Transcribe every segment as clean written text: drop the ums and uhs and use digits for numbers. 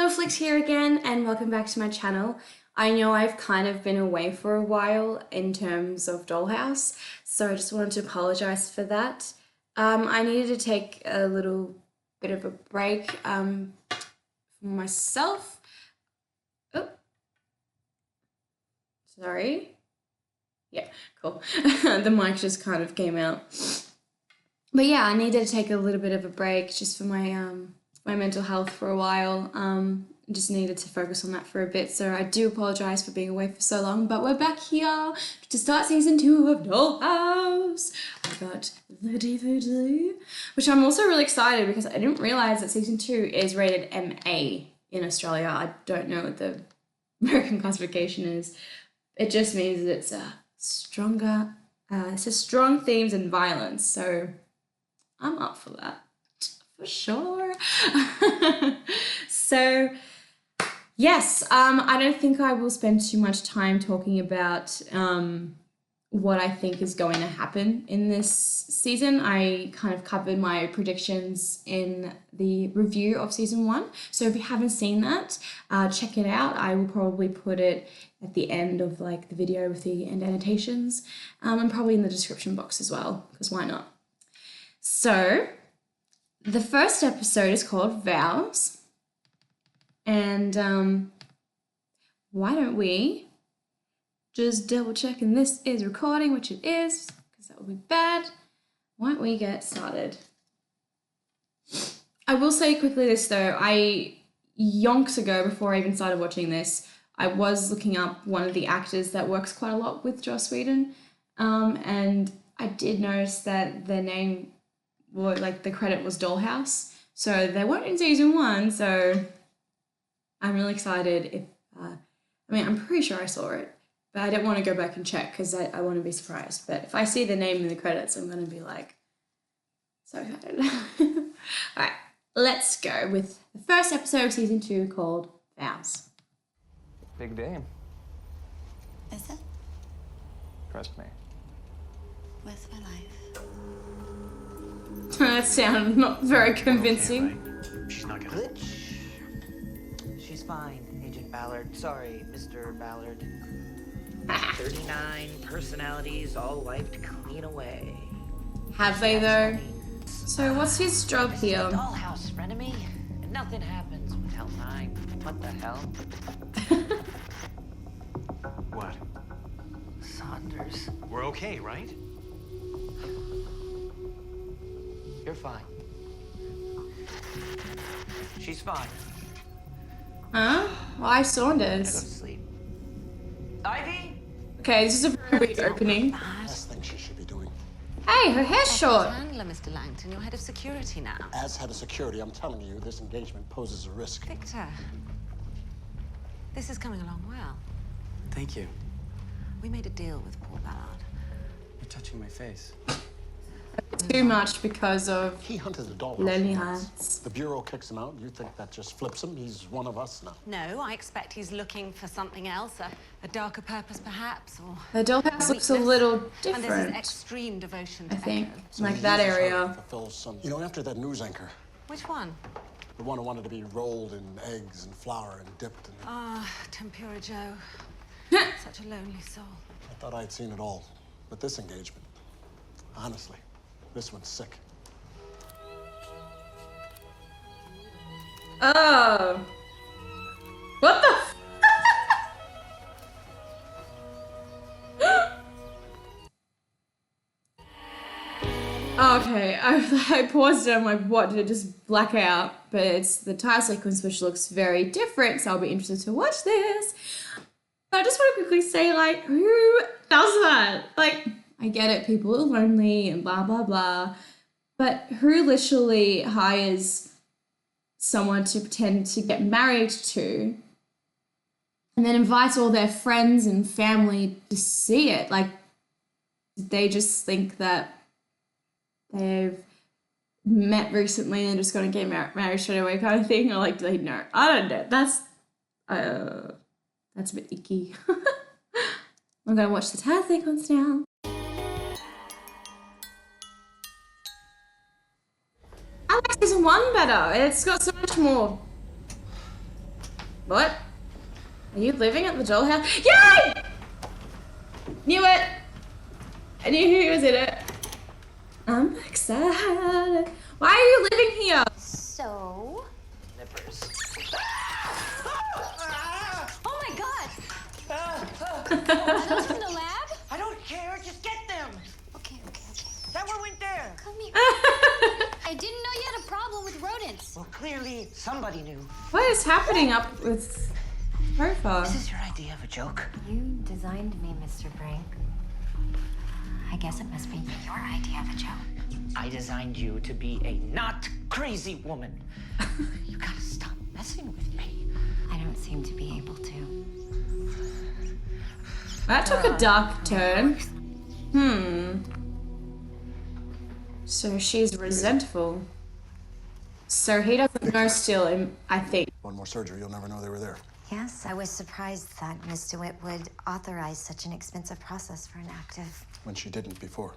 Hello, Flix here again, and welcome back to my channel. I know I've kind of been away for a while in terms of Dollhouse, so I just wanted to apologize for that. I needed to take a little bit of a break for myself. Oh, sorry. Yeah, cool. The mic just kind of came out. But yeah, I needed to take a little bit of a break just for my mental health for a while. Just needed to focus on that for a bit, so I do apologise for being away for so long, but we're back here to start season 2 of Dollhouse. I got the DVD, which I'm also really excited because I didn't realise that season 2 is rated MA in Australia. I don't know what the American classification is. It just means that it's stronger, it says strong themes and violence, so I'm up for that. For sure. So yes, I don't think I will spend too much time talking about what I think is going to happen in this season. I kind of covered my predictions in the review of season 1. So if you haven't seen that, check it out. I will probably put it at the end of like the video with the end annotations, and probably in the description box as well, because why not? So the first episode is called Vows, and why don't we just double check and this is recording, which it is, because that would be bad. Why don't we get started? I will say quickly this though, yonks ago, before I even started watching this, I was looking up one of the actors that works quite a lot with Joss Whedon, and I did notice that their name, well, like the credit was Dollhouse, so they weren't in season 1, so I'm really excited if, I mean, I'm pretty sure I saw it, but I don't want to go back and check because I want to be surprised, but if I see the name in the credits, I'm going to be like, so excited. Alright, let's go with the first episode of season 2 called Vows. Big day. Is it? Trust me. Where's my life? That sounded not very convincing. Okay, right? She's not gonna... Glitch. She's fine, Agent Ballard. Sorry, Mr. Ballard. 39 personalities all wiped clean away. Have they though? So what's his job This is here? a Dollhouse, frenemy. And nothing happens without time. What the hell? What? Saunders. We're okay, right? You're fine. She's fine. Huh? Why Go to Saunders? sleep. Ivy? Okay, this is a very weird opening. Last thing she should be doing. Hey, her hair's short. Handler, Mr. Langton, you're head of security now. As head of security, I'm telling you, this engagement poses a risk. Victor, this is coming along well. Thank you. We made a deal with Paul Ballard. You're touching my face. Too much because of He hunted the Dollhouse. Lonely once. Hearts. The Bureau kicks him out. You think that just flips him? He's one of us now. No, I expect he's looking for something else, a darker purpose perhaps, or The Dollhouse looks a weakness. little And there's his different, extreme devotion I to think. Echo. So Like he that uses her to area. fulfill some... You know, after that news anchor, Which one? the one who wanted to be rolled in eggs and flour and dipped in... Ah, Tempura Joe. Such a lonely soul. I thought I'd seen it all. But this engagement, honestly, this one's sick. Oh. What the f- Okay, I paused it, I'm like, what, did it just black out? But it's the title sequence which looks very different, so I'll be interested to watch this. But I just want to quickly say, like, who does that? Like, I get it, people are lonely and blah, blah, blah. But who literally hires someone to pretend to get married to and then invites all their friends and family to see it? Like, did they just think that they've met recently and just going to get married straight away kind of thing? Or like, do they know? I don't know. That's a bit icky. I'm going to watch the title sequence now. I like season 1 better. It's got so much more What? Are you living at the dollhouse? Yay! Knew it! I knew who was in it. I'm excited. Why are you living here? So... Nippers. Oh my god! Are those in the lab? I don't care. Just get them. Okay. That one went there. Come here. I didn't know you had a problem with rodents. Well, clearly somebody knew. What is happening up with Topher? Is this your idea of a joke? You designed me, Mr. Brink. I guess it must be your idea of a joke. I designed you to be a not crazy woman. You gotta stop messing with me. I don't seem to be able to. That took a dark turn. So she's resentful. So he doesn't know still, I think. One more surgery, you'll never know they were there. Yes, I was surprised that Miss DeWitt would authorize such an expensive process for an active. When she didn't before.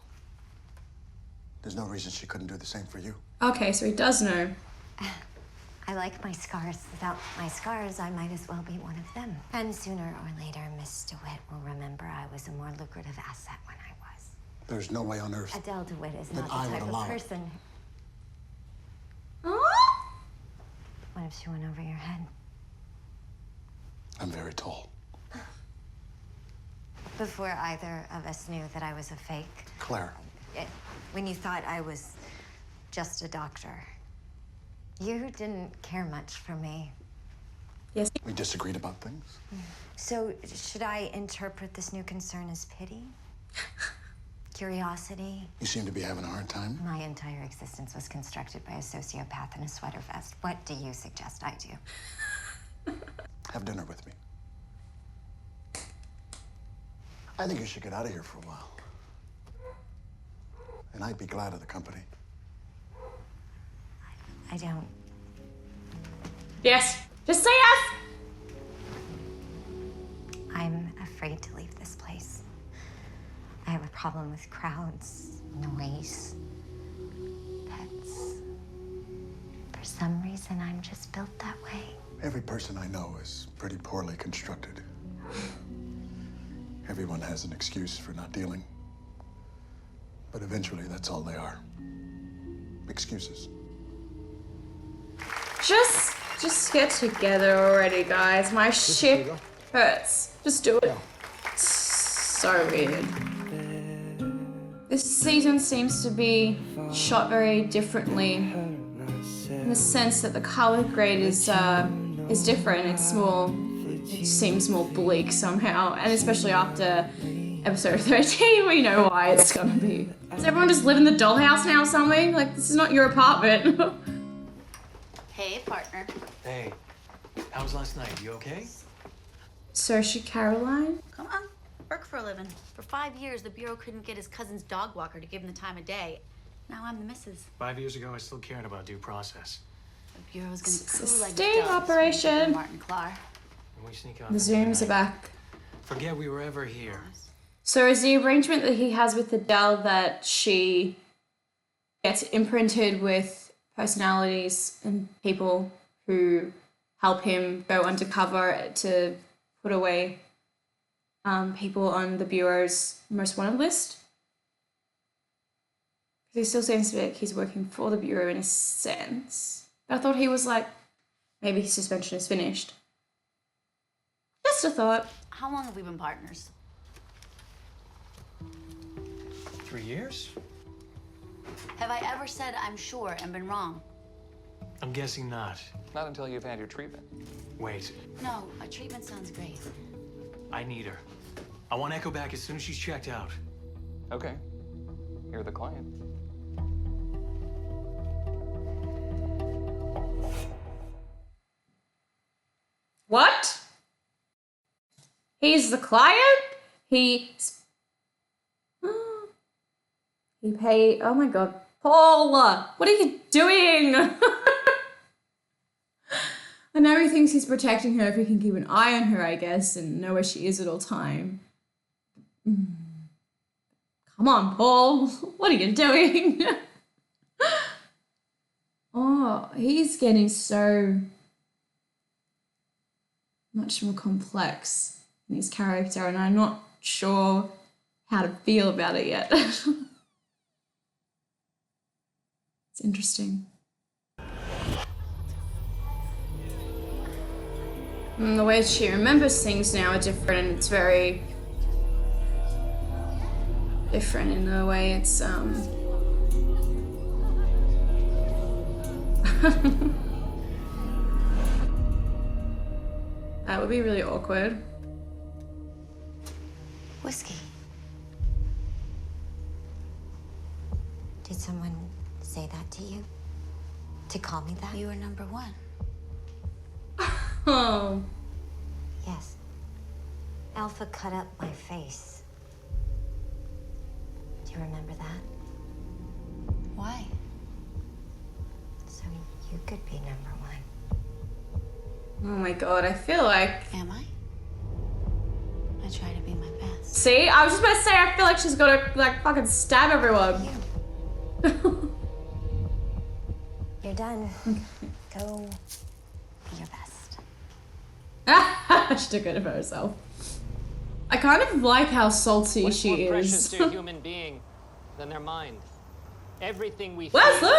There's no reason she couldn't do the same for you. Okay, so he does know. I like my scars. Without my scars, I might as well be one of them. And sooner or later, Miss DeWitt will remember I was a more lucrative asset when I was. There's no way on earth. Adele DeWitt is Then not I the would type allow of it. person. Oh, What if she went over your head? I'm very tall. Before either of us knew that I was a fake, Claire, when you thought I was just a doctor, you didn't care much for me. yes. we disagreed about things. So, should I interpret this new concern as pity? Curiosity? You seem to be having a hard time. My entire existence was constructed by a sociopath in a sweater vest. What do you suggest I do? Have dinner with me. I think you should get out of here for a while. And I'd be glad of the company. I don't. Yes. Just say yes. I'm afraid to leave this place. I have a problem with crowds, noise, pets. For some reason, I'm just built that way. Every person I know is pretty poorly constructed. Everyone has an excuse for not dealing. But eventually, that's all they are. Excuses. Just get together already, guys. My ship hurts. Just do it. It's so weird. This season seems to be shot very differently, in the sense that the color grade is different. It seems more bleak somehow, and especially after episode 13, we know why it's gonna be. Does everyone just live in the dollhouse now or something? Like, this is not your apartment. Hey, partner. Hey, how was last night? You okay? So is she Caroline? Come on. Work for a living. For 5 years, the Bureau couldn't get his cousin's dog walker to give him the time of day. Now I'm the missus. 5 years ago, I still cared about due process. The Bureau's gonna It's a coo like sting doves operation. when Martin Clark. And we sneak out The into zooms are night. back. Forget we were ever here. So is the arrangement that he has with Adele that she gets imprinted with personalities and people who help him go undercover to put away people on the Bureau's most wanted list? Because he still seems to be like he's working for the Bureau in a sense. But I thought he was like, maybe his suspension is finished. Just a thought. How long have we been partners? 3 years? Have I ever said I'm sure and been wrong? I'm guessing not. Not until you've had your treatment. Wait, No, a treatment sounds great. I need her. I want Echo back as soon as she's checked out. Okay. You're the client. What? He's the client? He paid. Oh my god. Paul! What are you doing? I know he thinks he's protecting her if he can keep an eye on her, I guess, and know where she is at all time. Come on, Paul. What are you doing? Oh, he's getting so much more complex in his character, and I'm not sure how to feel about it yet. It's interesting. And the way she remembers things now are different, and it's very different in the way it's that would be really awkward. Whiskey. Did someone say that to you? To call me that? You were number one. Oh. Yes. Alpha cut up my face. Do you remember that? Why? So you could be number one. Oh my god, I feel like... Am I? I try to be my best. See? I was just about to say, I feel like she's gonna, like, fucking stab everyone. You're done. Go be your best. She took it for herself. I kind of like how salty What's she more precious is. to a human being than their mind? Everything we Wesley!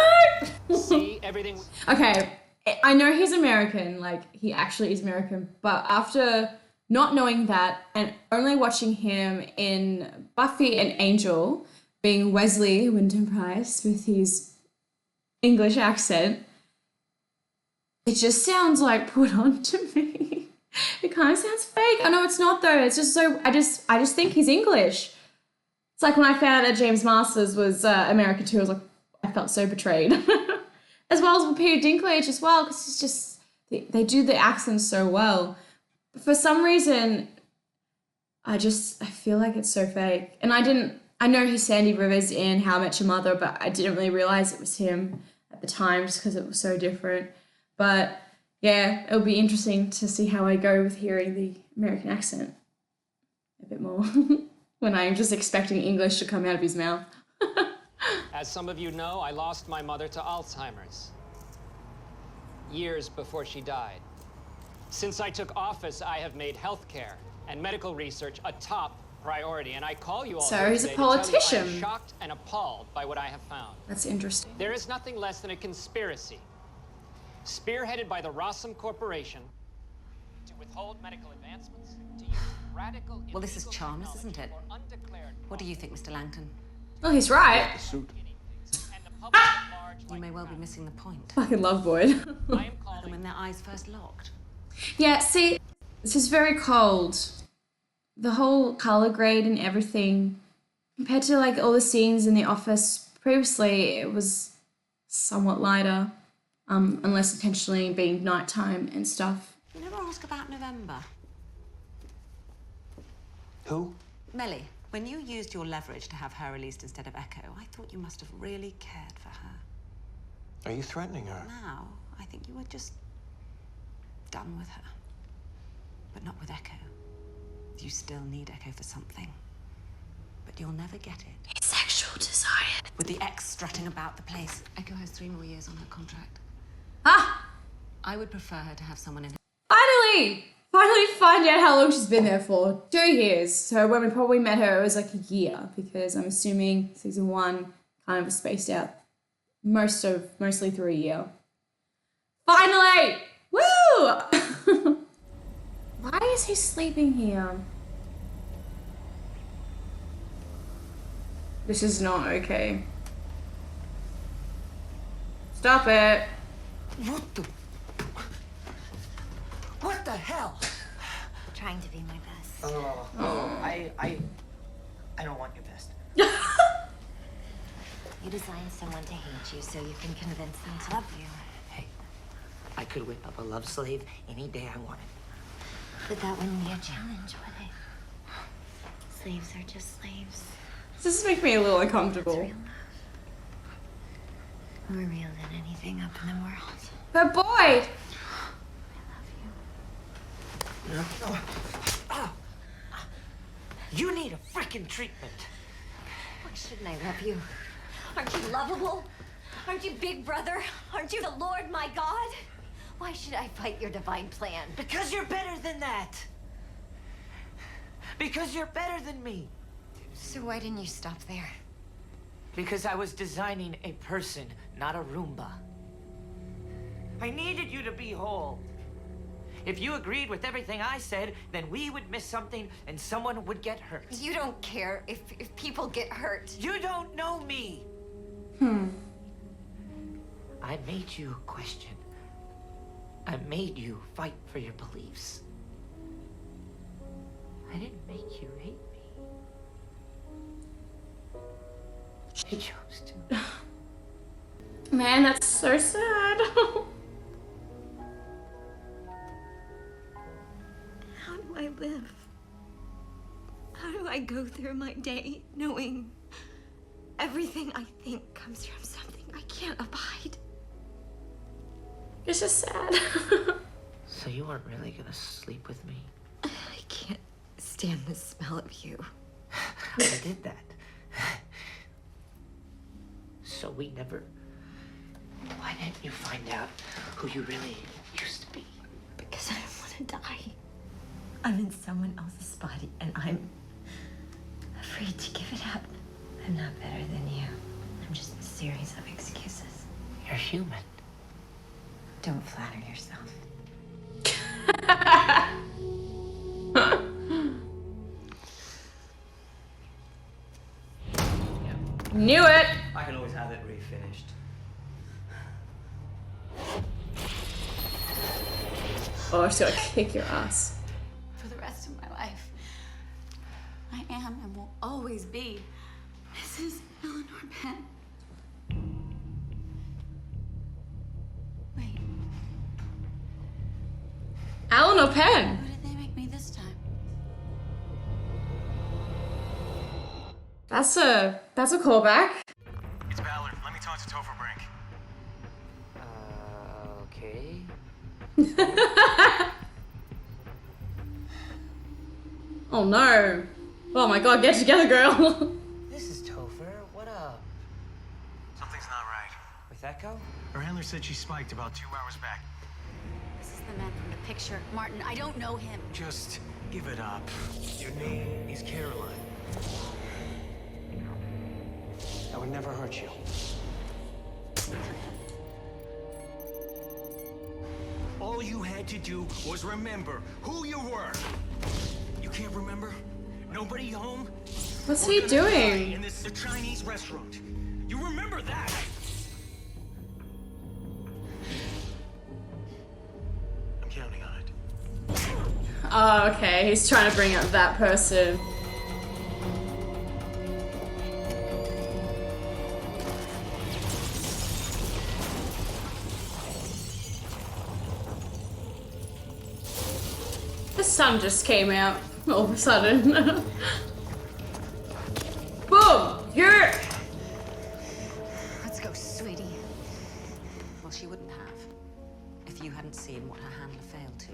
see, everything. Okay, I know he's American, like, he actually is American, but after not knowing that and only watching him in Buffy and Angel, being Wesley Wyndham Price with his English accent, it just sounds like put on to me. It kind of sounds fake. I know it's not though. It's just so, I just think he's English. It's like when I found out that James Masters was American too, I was like, I felt so betrayed. As well as with Peter Dinklage as well, because it's just, they do the accents so well. For some reason, I feel like it's so fake. And I know he's Sandy Rivers in How I Met Your Mother, but I didn't really realize it was him at the time just because it was so different. But yeah, it'll be interesting to see how I go with hearing the American accent a bit more when I'm just expecting English to come out of his mouth. As some of you know, I lost my mother to Alzheimer's years before she died. Since I took office, I have made healthcare and medical research a top priority, and I call you all So here he's a today to tell you politician. I am shocked and appalled by what I have found. That's interesting. There is nothing less than a conspiracy, spearheaded by the Rossum Corporation, to withhold medical advancements, to use radical. Well, this is Chalmers, isn't it? What do you think, Mr. Langton? Oh, he's right. The suit. You may well be missing the point. Fucking love Boyd. And when their eyes first locked. Yeah, see, this is very cold. The whole color grade and everything, compared to like all the scenes in the office previously, it was somewhat lighter, unless intentionally being nighttime and stuff. You never ask about November. Who? Melly, when you used your leverage to have her released instead of Echo, I thought you must have really cared for her. Are you threatening her? Now, I think you were just done with her. But not with Echo. You still need Echo for something. But you'll never get it. It's sexual desire. With the ex strutting about the place. Echo has 3 more years on her contract. Ah! I would prefer her to have someone in her. Finally find out how long she's been there for. 2 years. So when we probably met her, it was like a year, because I'm assuming season 1 kind of was spaced out mostly through a year. Finally! Woo! Why is he sleeping here? This is not okay. Stop it. What the hell? Trying to be my best. I don't want your best. You designed someone to hate you so you can convince them to love you. Hey, I could whip up a love slave any day I wanted. But that wouldn't be a challenge, would it? Slaves are just slaves. This is making me a little uncomfortable. Real love. More real than anything up in the world. But Boyd! You need a freaking treatment. Why shouldn't I love you? Aren't you lovable? Aren't you Big Brother? Aren't you the Lord, my God? Why should I fight your divine plan? Because you're better than that. Because you're better than me. So why didn't you stop there? Because I was designing a person, not a Roomba. I needed you to be whole. If you agreed with everything I said, then we would miss something and someone would get hurt. You don't care if people get hurt. You don't know me. I made you question. I made you fight for your beliefs. I didn't make you hate me. You chose to. Man, that's so sad. How do I live? How do I go through my day knowing everything I think comes from something I can't abide? It's just sad. So you weren't really gonna sleep with me? I can't stand the smell of you. I did that. So we never... Why didn't you find out who you really used to be? Because I don't want to die. I'm in someone else's body and I'm afraid to give it up. I'm not better than you. I'm just a series of excuses. You're human. Don't flatter yourself. Knew it! I can always have it refinished. Oh, she's gonna kick your ass. For the rest of my life, I am and will always be Mrs. Eleanor Penn. Wait, Eleanor Penn! who did they make me this time? That's a callback. It's Ballard. Let me talk to Topher Brink. Okay. Oh no. Oh my god, get together, girl. This is Topher. What up? Something's not right. With Echo? Her handler said she spiked about 2 hours back. This is the man from the picture. Martin, I don't know him. Just give it up. Your name is Caroline. I would never hurt you. All you had to do was remember who you were. You can't remember? Nobody home? What's We're he gonna doing? die in this Chinese restaurant. You remember that? I'm counting on it. Oh, okay. He's trying to bring up that person. The sun just came out all of a sudden. Boom! You're... Let's go, sweetie. Well, she wouldn't have if you hadn't seen what her handler failed to.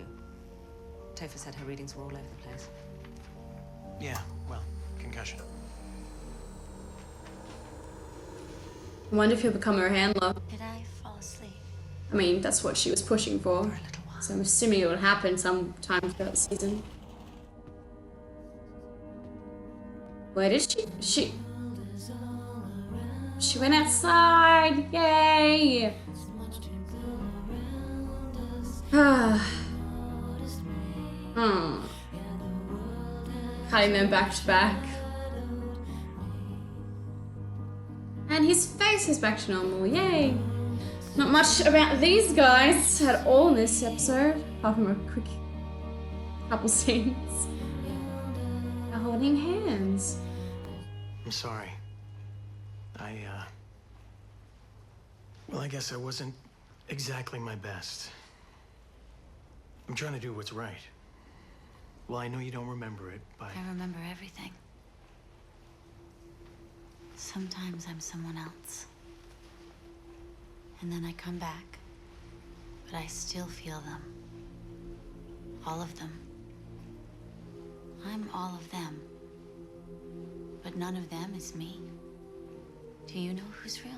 Topher said her readings were all over the place. Yeah, well, concussion. I wonder if he'll become her handler. Did I fall asleep? I mean, that's what she was pushing for. For a little while. So I'm assuming it would happen sometime throughout the season. Where did she went outside! Yay! Cutting them back to back. And his face is back to normal, yay! Not much about these guys at all in this episode, apart from a quick couple scenes. They're holding hands. I'm sorry. Well, I guess I wasn't exactly my best. I'm trying to do what's right. Well, I know you don't remember it, but... I remember everything. Sometimes I'm someone else. And then I come back, but I still feel them. All of them. I'm all of them. But none of them is me. Do you know who's real?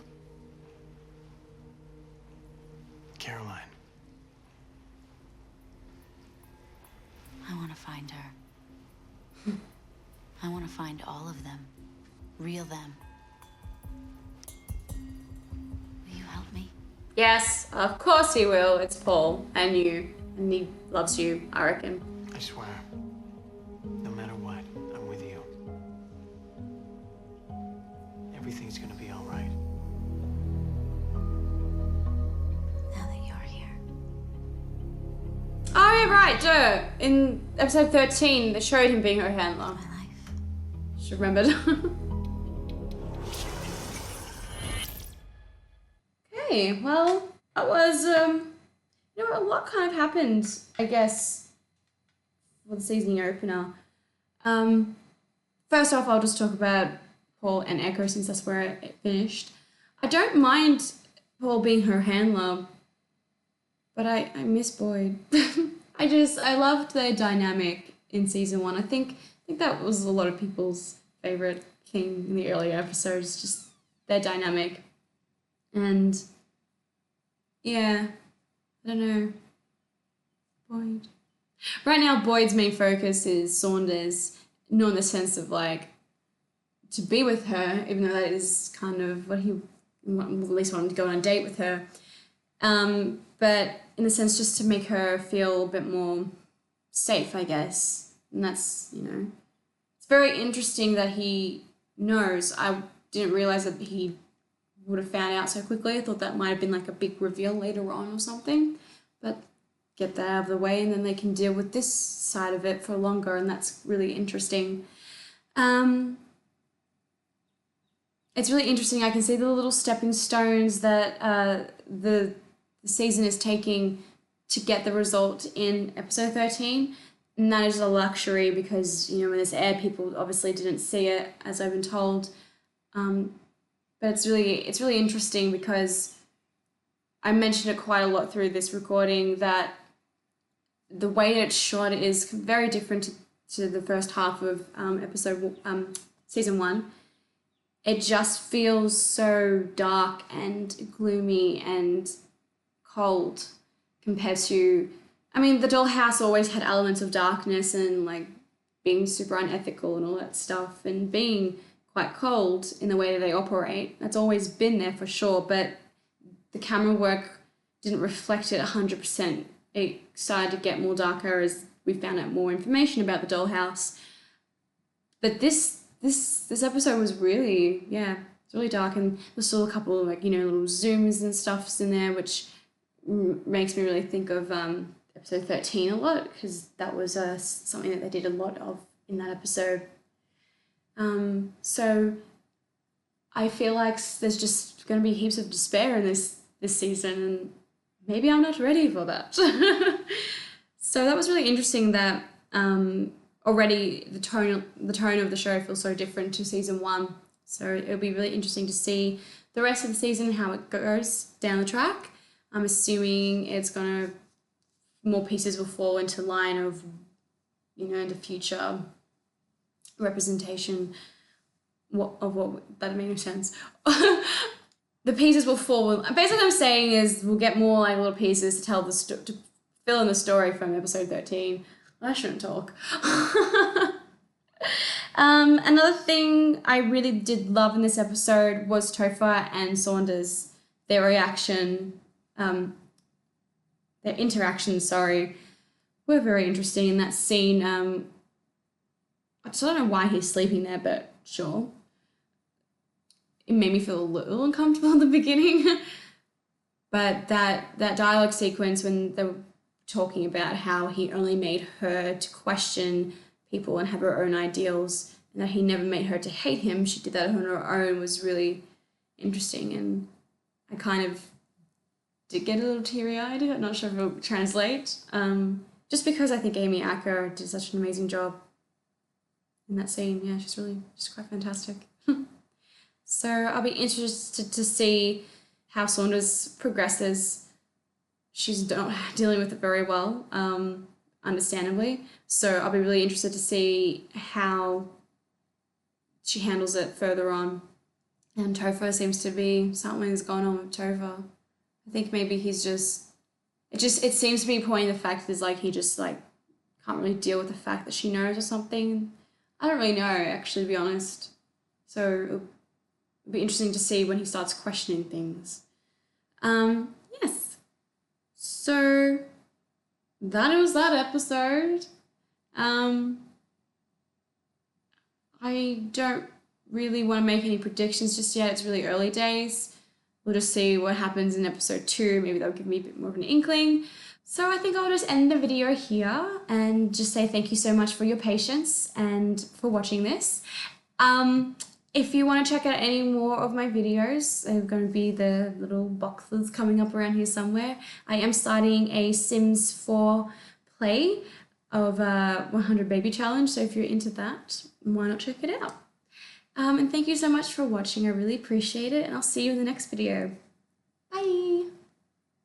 Caroline, find her. I want to find all of them. Real them. Will you help me? Yes, of course he will. It's Paul and you. And he loves you, I reckon. I swear. No matter what, I'm with you. Everything's gonna be all right. Now that you're here. Oh, yeah, right, duh. In episode 13, they showed him being her handler. My life. Should remembered. Okay, well, that was, you know, a lot kind of happened, I guess, for the season opener. First off, I'll just talk about Paul and Echo since that's where it finished. I don't mind Paul being her handler, but I miss Boyd. I loved their dynamic in season 1. I think that was a lot of people's favorite thing in the earlier episodes, just their dynamic. And yeah, I don't know. Boyd. Right now, Boyd's main focus is Saunders, not in the sense of like to be with her, even though that is kind of what he at least wanted to go on a date with her. But in a sense, just to make her feel a bit more safe, I guess. And that's, you know, it's very interesting that he knows. I didn't realize that he would have found out so quickly. I thought that might have been like a big reveal later on or something. But get that out of the way and then they can deal with this side of it for longer, and that's really interesting. It's really interesting. I can see the little stepping stones that the season is taking to get the result in episode 13. And that is a luxury because, you know, when this aired, people obviously didn't see it, as I've been told. But it's really interesting because I mentioned it quite a lot through this recording that the way it's shot is very different to the first half of season 1. It just feels so dark and gloomy and cold compared to, I mean, the Dollhouse always had elements of darkness and like being super unethical and all that stuff and being quite cold in the way that they operate. That's always been there for sure, but the camera work didn't reflect it 100%. It started to get more darker as we found out more information about the Dollhouse. But this episode was really, yeah, it's really dark, and there's still a couple of like, you know, little zooms and stuffs in there, which makes me really think of episode 13 a lot, because that was something that they did a lot of in that episode. So I feel like there's just going to be heaps of despair in this season, and maybe I'm not ready for that. So that was really interesting that already the tone of the show feels so different to season 1. So it'll be really interesting to see the rest of the season, how it goes down the track. I'm assuming more pieces will fall into line of, you know, the future representation of what that makes sense. The pieces will fall. Basically, what I'm saying is we'll get more like little pieces to tell to fill in the story from episode 13. I shouldn't talk. Another thing I really did love in this episode was Topher and Saunders. Their reaction, their interactions, were very interesting in that scene. I just don't know why he's sleeping there, but sure. It made me feel a little uncomfortable in the beginning. But that dialogue sequence when they were talking about how he only made her to question people and have her own ideals, and that he never made her to hate him, she did that on her own, was really interesting. And I kind of did get a little teary-eyed. I'm not sure if it'll translate. Just because I think Amy Acker did such an amazing job in that scene. Yeah, she's quite fantastic. So I'll be interested to see how Saunders progresses. She's not dealing with it very well, understandably. So I'll be really interested to see how she handles it further on. And Topher seems to be, something's going on with Topher. I think maybe he's just, it seems to be pointing the fact is like he just like can't really deal with the fact that she knows or something. I don't really know, actually, to be honest. So it'll be interesting to see when he starts questioning things. Yes. So that was that episode. I don't really want to make any predictions just yet. It's really early days. We'll just see what happens in episode 2. Maybe that'll give me a bit more of an inkling. So I think I'll just end the video here and just say thank you so much for your patience and for watching this. If you want to check out any more of my videos, they're going to be the little boxes coming up around here somewhere. I am starting a Sims 4 play of a 100 baby challenge, so if you're into that, why not check it out? And thank you so much for watching. I really appreciate it, and I'll see you in the next video.